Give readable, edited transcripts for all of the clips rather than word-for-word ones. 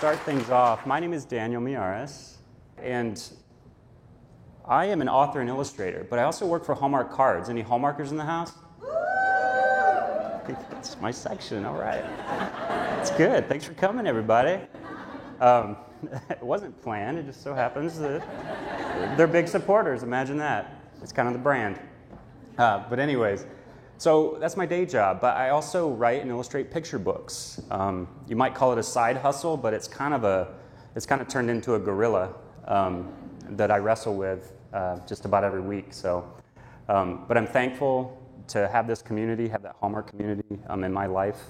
start things off, my name is Daniel Miares, and I am an author and illustrator, but I also work for Hallmark Cards. Any Hallmarkers in the house? It's my section, all right. It's good. Thanks for coming, everybody. It wasn't planned. It just so happens that they're big supporters. Imagine that. It's kind of the brand. But anyways, so that's my day job. But I also write and illustrate picture books. You might call it a side hustle, but it's kind of turned into a gorilla that I wrestle with just about every week. So, but I'm thankful to have this community, have that Hallmark community in my life.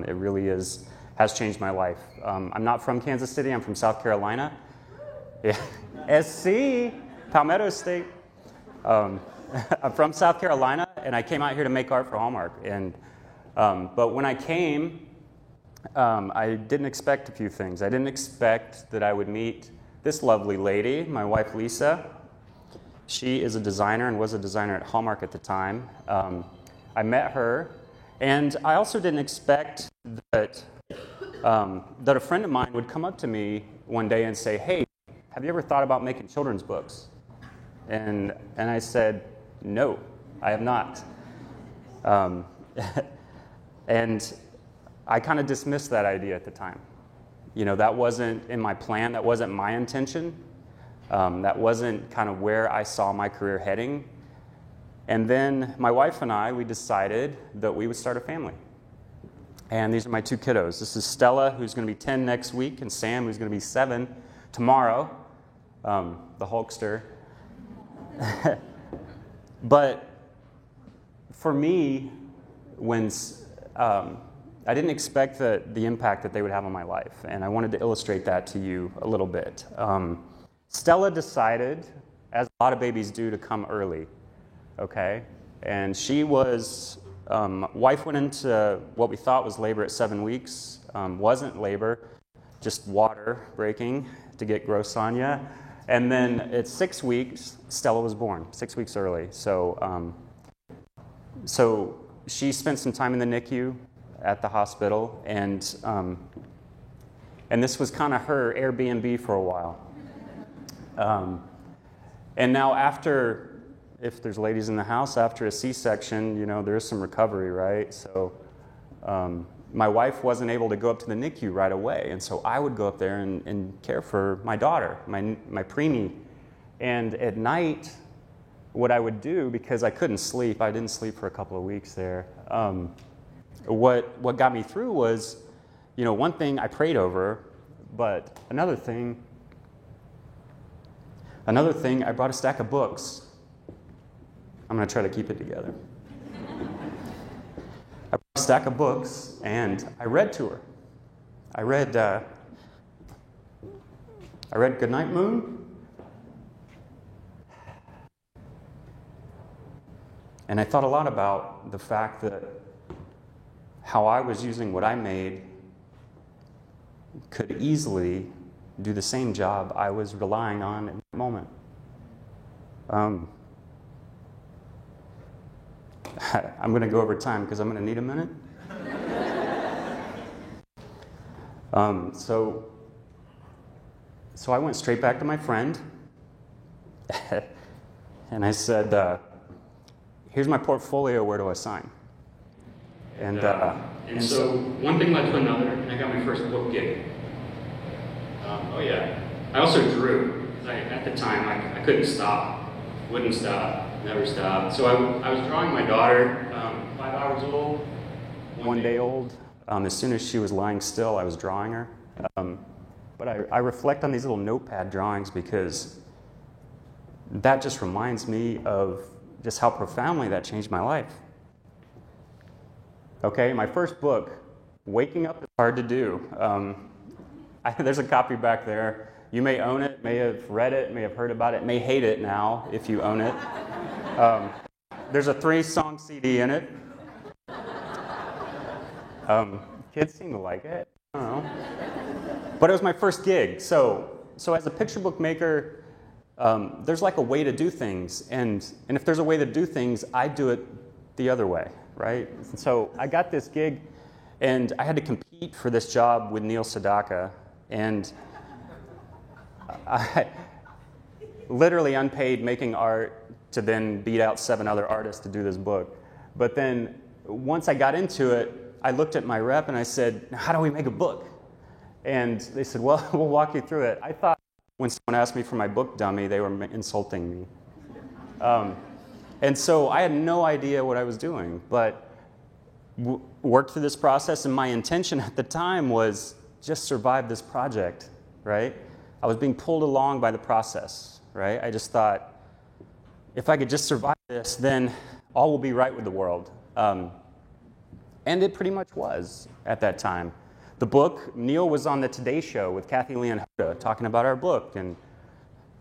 It really has changed my life. I'm not from Kansas City. I'm from South Carolina. Yeah. SC, Palmetto State. I'm from South Carolina, and I came out here to make art for Hallmark. But when I came, I didn't expect a few things. I didn't expect that I would meet this lovely lady, my wife Lisa. She is a designer and was a designer at Hallmark at the time. I met her, and I also didn't expect that a friend of mine would come up to me one day and say, "Hey, have you ever thought about making children's books?" And I said, "No, I have not." And I kind of dismissed that idea at the time. You know, that wasn't in my plan. That wasn't my intention. That wasn't kind of where I saw my career heading. And then my wife and I, we decided that we would start a family. And these are my two kiddos. This is Stella, who's going to be 10 next week, and Sam, who's going to be 7 tomorrow, the Hulkster. But for me, when I didn't expect the impact that they would have on my life, and I wanted to illustrate that to you a little bit. Stella decided, as a lot of babies do, to come early, okay? And she was, wife went into what we thought was labor at 7 weeks. Wasn't labor, just water breaking to get gross on you. And then at 6 weeks, Stella was born, 6 weeks early. So she spent some time in the NICU at the hospital, and this was kind of her Airbnb for a while. And now after, if there's ladies in the house, after a C-section, you know, there's some recovery, right? So my wife wasn't able to go up to the NICU right away, and so I would go up there and care for my daughter, my preemie. And at night, what I would do, because I couldn't sleep, I didn't sleep for a couple of weeks there, what got me through was, you know, one thing I prayed over, but another thing, I brought a stack of books. I'm going to try to keep it together. I brought a stack of books, and I read to her. I read Goodnight Moon, and I thought a lot about the fact that how I was using what I made could easily do the same job I was relying on in that moment. I'm going to go over time because I'm going to need a minute. So I went straight back to my friend, and I said, "Here's my portfolio. Where do I sign?" And so one thing led to another, and I got my first book gig. I also drew. At the time, I couldn't stop, wouldn't stop, never stopped. So I was drawing my daughter, 5 hours old, 1 day old. As soon as she was lying still, I was drawing her. But I reflect on these little notepad drawings because that just reminds me of just how profoundly that changed my life. Okay, my first book, Waking Up is Hard to Do. There's a copy back there. You may own it, may have read it, may have heard about it, may hate it now if you own it. There's a 3-song CD in it. Kids seem to like it. I don't know. But it was my first gig. So as a picture book maker, there's like a way to do things. And if there's a way to do things, I do it the other way, right? So I got this gig, and I had to compete for this job with Neil Sedaka. And I literally unpaid making art to then beat out 7 other artists to do this book. But then once I got into it, I looked at my rep and I said, how do we make a book? And they said, well, we'll walk you through it. I thought when someone asked me for my book dummy, they were insulting me. And so I had no idea what I was doing, but worked through this process, and my intention at the time was just survive this project, right? I was being pulled along by the process, right? I just thought, if I could just survive this, then all will be right with the world. And it pretty much was at that time. The book, Neil was on the Today Show with Kathy Lee and Hoda talking about our book, and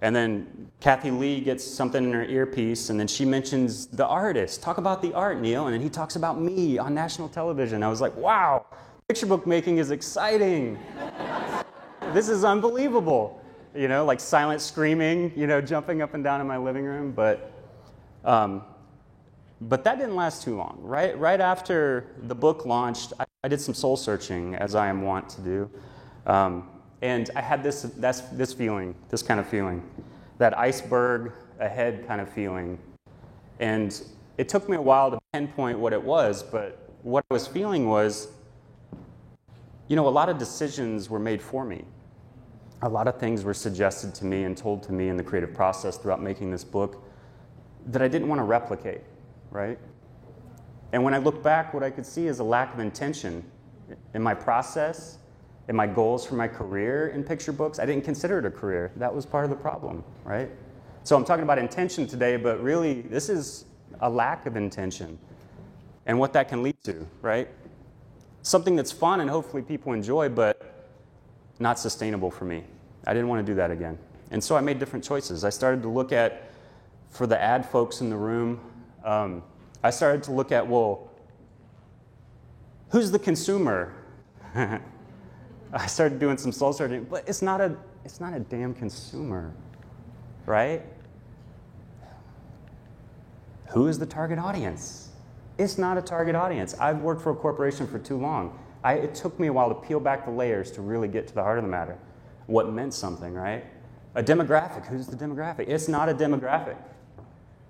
then Kathy Lee gets something in her earpiece, and then she mentions the artist. Talk about the art, Neil. And then he talks about me on national television. I was like, wow, picture book making is exciting. This is unbelievable. You know, like silent screaming, you know, jumping up and down in my living room. But that didn't last too long. Right after the book launched, I did some soul searching, as I am wont to do. And I had this feeling, this kind of feeling, that iceberg ahead kind of feeling. And it took me a while to pinpoint what it was, but what I was feeling was, you know, a lot of decisions were made for me. A lot of things were suggested to me and told to me in the creative process throughout making this book that I didn't want to replicate, right? And when I look back, what I could see is a lack of intention in my process, in my goals for my career in picture books. I didn't consider it a career. That was part of the problem, right? So I'm talking about intention today, but really this is a lack of intention and what that can lead to, right? Something that's fun and hopefully people enjoy, but not sustainable for me. I didn't want to do that again. And so I made different choices. I started to look at, for the ad folks in the room, I started to look at, well, who's the consumer? I started doing some soul searching, but it's not a damn consumer, right? Who is the target audience? It's not a target audience. I've worked for a corporation for too long. It took me a while to peel back the layers to really get to the heart of the matter. What meant something, right? A demographic. Who's the demographic? It's not a demographic.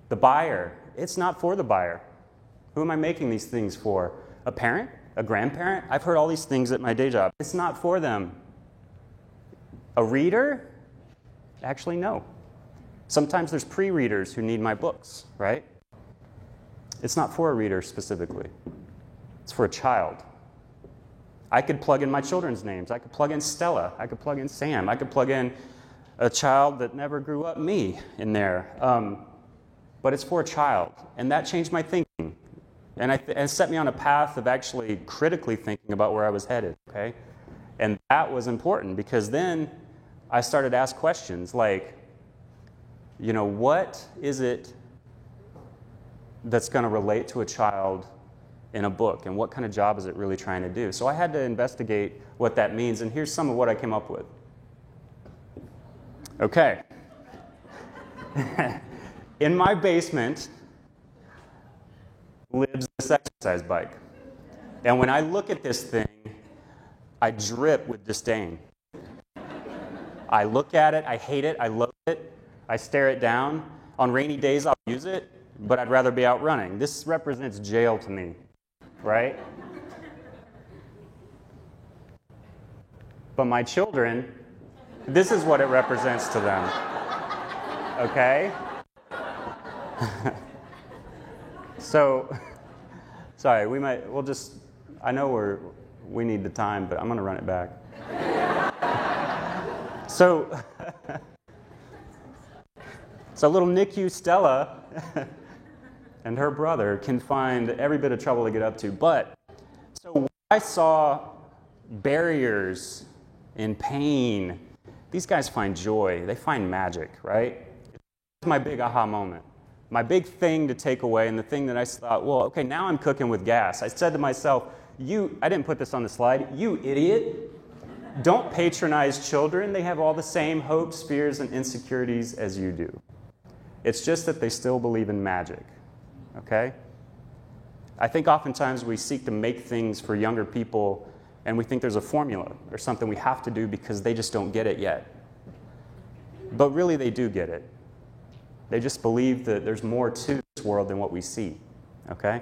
The buyer. It's not for the buyer. Who am I making these things for? A parent? A grandparent? I've heard all these things at my day job. It's not for them. A reader? Actually, no. Sometimes there's pre-readers who need my books, right? It's not for a reader specifically. It's for a child. I could plug in my children's names. I could plug in Stella. I could plug in Sam. I could plug in a child that never grew up, me, in there. But it's for a child. And that changed my thinking. And it set me on a path of actually critically thinking about where I was headed, okay? And that was important because then I started to ask questions like, you know, what is it that's going to relate to a child in a book? And what kind of job is it really trying to do? So I had to investigate what that means, and here's some of what I came up with. Okay. In my basement lives this exercise bike. And when I look at this thing, I drip with disdain. I look at it, I hate it, I loathe it, I stare it down. On rainy days, I'll use it, but I'd rather be out running. This represents jail to me, right? But my children, this is what it represents to them, okay? So, sorry, I know we need the time, but I'm going to run it back. So little NICU Stella and her brother can find every bit of trouble to get up to. But, so I saw barriers in pain. These guys find joy. They find magic, right? It's my big aha moment. My big thing to take away, and the thing that I thought, well, okay, now I'm cooking with gas. I said to myself, I didn't put this on the slide, you idiot. Don't patronize children. They have all the same hopes, fears, and insecurities as you do. It's just that they still believe in magic, okay? I think oftentimes we seek to make things for younger people And we think there's a formula or something we have to do because they just don't get it yet. But really, they do get it. They just believe that there's more to this world than what we see, okay?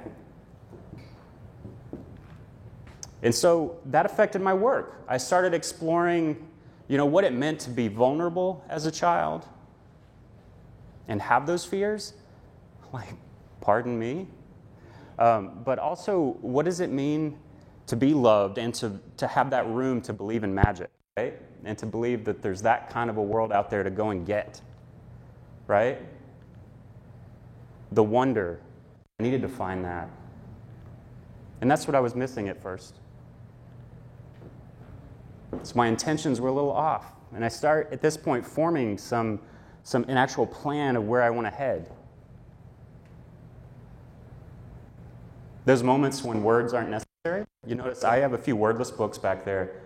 And so that affected my work. I started exploring, what it meant to be vulnerable as a child and have those fears. Like, pardon me? But also, what does it mean to be loved and to have that room to believe in magic, right? And to believe that there's that kind of a world out there to go and get, right? The wonder. I needed to find that. And that's what I was missing at first. So my intentions were a little off. And I start, at this point, forming an actual plan of where I want to head. Those moments when words aren't necessary. You notice I have a few wordless books back there,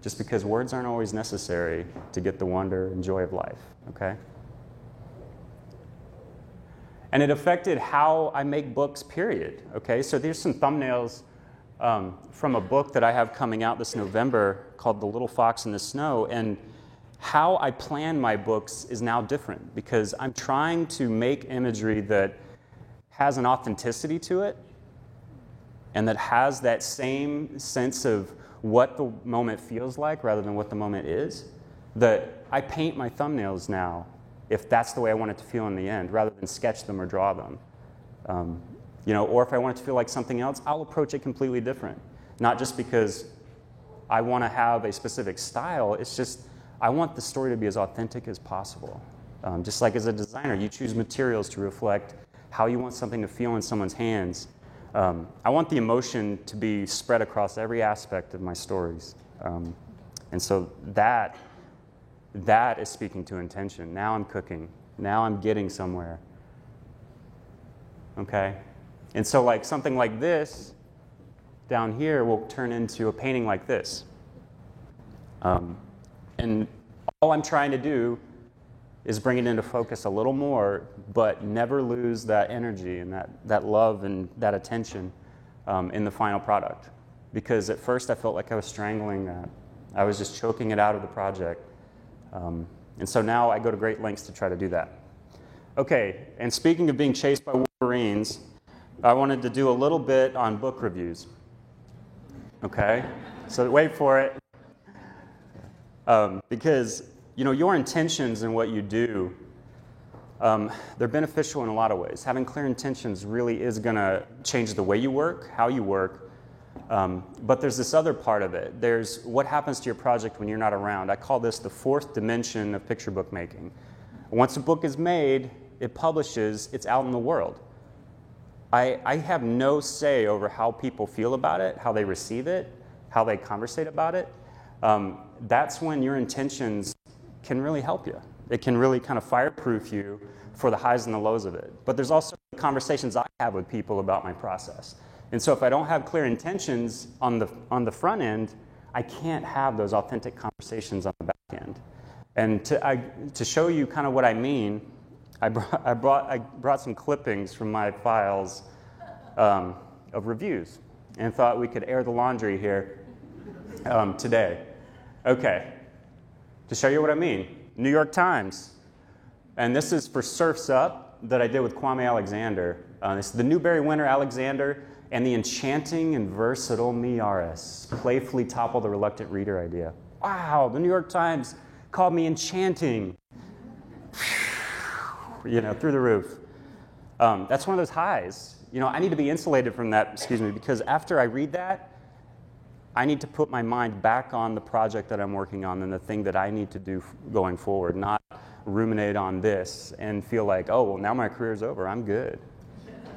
just because words aren't always necessary to get the wonder and joy of life, okay? And it affected how I make books, period, okay? So there's some thumbnails from a book that I have coming out this November called The Little Fox in the Snow, and how I plan my books is now different because I'm trying to make imagery that has an authenticity to it and that has that same sense of what the moment feels like rather than what the moment is, that I paint my thumbnails now if that's the way I want it to feel in the end, rather than sketch them or draw them. Or if I want it to feel like something else, I'll approach it completely different. Not just because I want to have a specific style, it's just I want the story to be as authentic as possible. Just like as a designer, you choose materials to reflect how you want something to feel in someone's hands. I want the emotion to be spread across every aspect of my stories. And so that is speaking to intention. Now I'm cooking. Now I'm getting somewhere. Okay? And so like something like this down here will turn into a painting like this. And all I'm trying to do is bring it into focus a little more, but never lose that energy and that love and that attention in the final product. Because at first I felt like I was strangling that. I was just choking it out of the project. And so now I go to great lengths to try to do that. Okay, and speaking of being chased by Wolverines, I wanted to do a little bit on book reviews. Okay, so wait for it. Because your intentions in what you do, they're beneficial in a lot of ways. Having clear intentions really is going to change the way you work, how you work. But there's this other part of it. There's what happens to your project when you're not around. I call this the fourth dimension of picture book making. Once a book is made, it publishes, it's out in the world. I have no say over how people feel about it, how they receive it, how they conversate about it. That's when your intentions can really help you. It can really kind of fireproof you for the highs and the lows of it. But there's also conversations I have with people about my process. And so if I don't have clear intentions on the front end, I can't have those authentic conversations on the back end. And to show you kind of what I mean, I brought some clippings from my files of reviews and thought we could air the laundry here today. Okay, to show you what I mean. New York Times. And this is for Surf's Up that I did with Kwame Alexander. This is the Newbery winner, Alexander, and the enchanting and versatile Miyares playfully toppled the reluctant reader idea. Wow, the New York Times called me enchanting. Through the roof. That's one of those highs. I need to be insulated from that, because after I read that, I need to put my mind back on the project that I'm working on and the thing that I need to do going forward, not ruminate on this and feel like, oh, well, now my career's over. I'm good.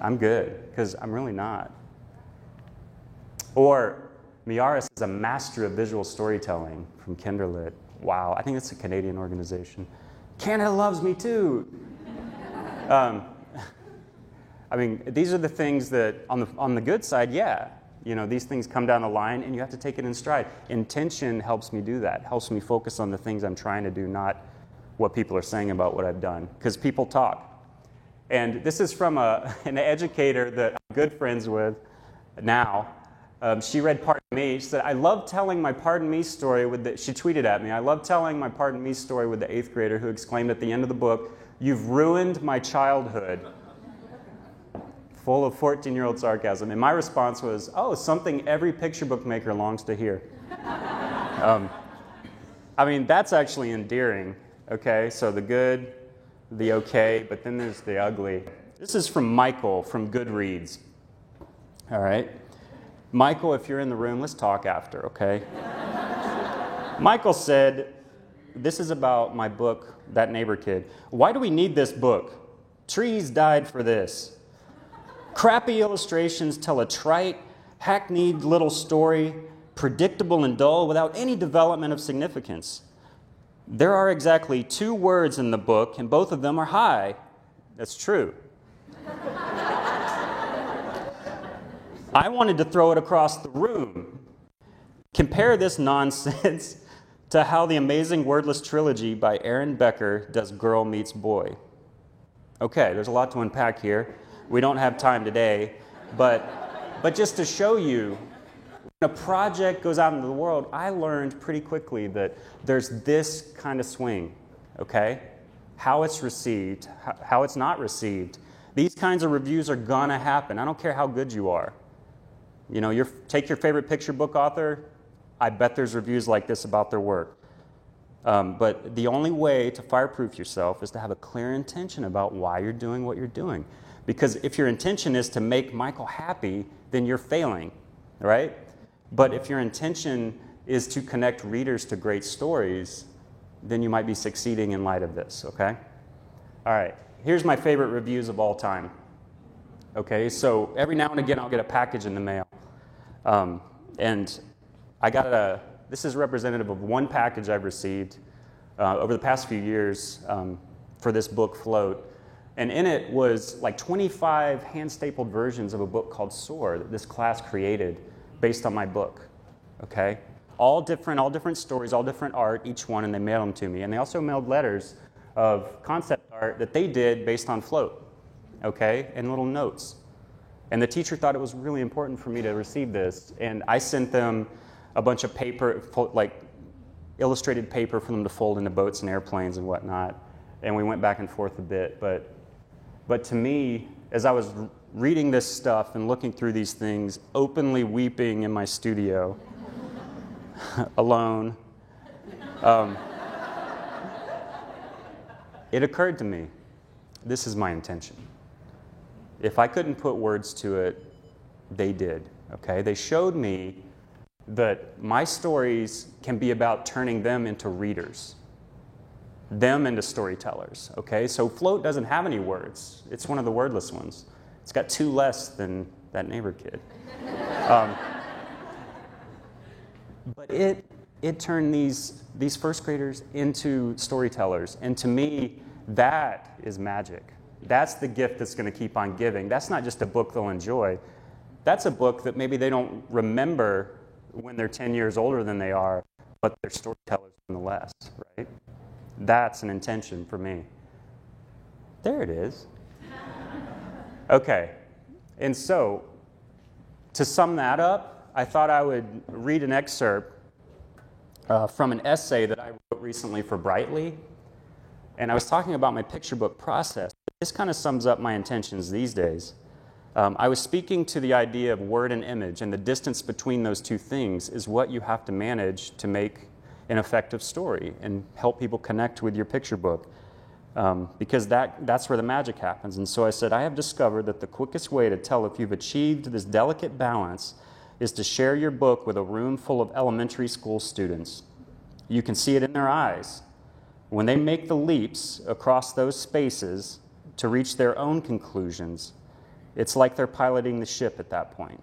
Because I'm really not. Or Miyares is a master of visual storytelling from Kinderlit. Wow, I think it's a Canadian organization. Canada loves me too. These are the things that, on the good side, yeah. These things come down the line, and you have to take it in stride. Intention helps me do that, helps me focus on the things I'm trying to do, not what people are saying about what I've done, because people talk. And this is from an educator that I'm good friends with now, She read Pardon Me. She said, I love telling my Pardon Me story with the, she tweeted at me, I love telling my Pardon Me story with the 8th grader who exclaimed at the end of the book, "You've ruined my childhood." Full of 14-year-old sarcasm. And my response was, oh, something every picture book maker longs to hear. I mean, that's actually endearing, okay? So the good, the okay, but then there's the ugly. This is from Michael from Goodreads. All right? Michael, if you're in the room, let's talk after, okay? Michael said, this is about my book, That Neighbor Kid. Why do we need this book? Trees died for this. Crappy illustrations tell a trite, hackneyed little story, predictable and dull, without any development of significance. There are exactly 2 words in the book, and both of them are hi. That's true. I wanted to throw it across the room. Compare this nonsense to how the amazing wordless trilogy by Aaron Becker does Girl Meets Boy. Okay, there's a lot to unpack here. We don't have time today, but just to show you, when a project goes out into the world, I learned pretty quickly that there's this kind of swing, okay? How it's received, how it's not received. These kinds of reviews are gonna happen. I don't care how good you are. You know, take your favorite picture book author, I bet there's reviews like this about their work. But the only way to fireproof yourself is to have a clear intention about why you're doing what you're doing. Because if your intention is to make Michael happy, then you're failing, right? But if your intention is to connect readers to great stories, then you might be succeeding in light of this, okay? All right, here's my favorite reviews of all time. Okay, so every now and again I'll get a package in the mail. And I got this is representative of one package I've received over the past few years for this book, Float. And in it was like 25 hand-stapled versions of a book called Soar that this class created based on my book, okay? All different stories, all different art, each one, and they mailed them to me. And they also mailed letters of concept art that they did based on Float, okay, and little notes. And the teacher thought it was really important for me to receive this, and I sent them a bunch of paper, like illustrated paper for them to fold into boats and airplanes and whatnot, and we went back and forth a bit. But to me, as I was reading this stuff and looking through these things, openly weeping in my studio, alone, it occurred to me, this is my intention. If I couldn't put words to it, they did, okay? They showed me that my stories can be about turning them into readers, them into storytellers, okay? So Float doesn't have any words. It's one of the wordless ones. It's got 2 less than That Neighbor Kid. But it turned these first graders into storytellers, and to me, that is magic. That's the gift that's going to keep on giving. That's not just a book they'll enjoy. That's a book that maybe they don't remember when they're 10 years older than they are, but they're storytellers nonetheless, right? That's an intention for me. There it is. Okay, and so to sum that up, I thought I would read an excerpt from an essay that I wrote recently for Brightly, and I was talking about my picture book process. This kind of sums up my intentions these days. I was speaking to the idea of word and image, and the distance between those 2 things is what you have to manage to make an effective story and help people connect with your picture book, because that's where the magic happens. And so I said, I have discovered that the quickest way to tell if you've achieved this delicate balance is to share your book with a room full of elementary school students. You can see it in their eyes. When they make the leaps across those spaces to reach their own conclusions, it's like they're piloting the ship at that point,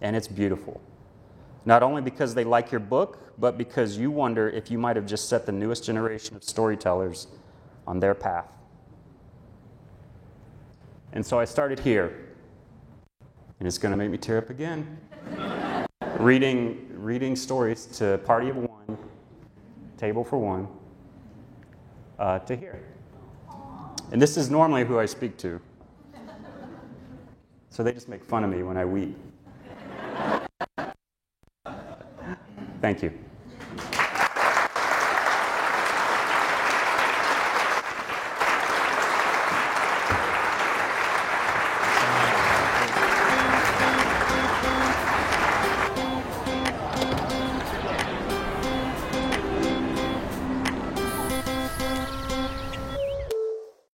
and it's beautiful. Not only because they like your book, but because you wonder if you might have just set the newest generation of storytellers on their path. And so I started here, and it's going to make me tear up again. reading stories to party of 1, table for 1, to here. And this is normally who I speak to. So they just make fun of me when I weep. Thank you.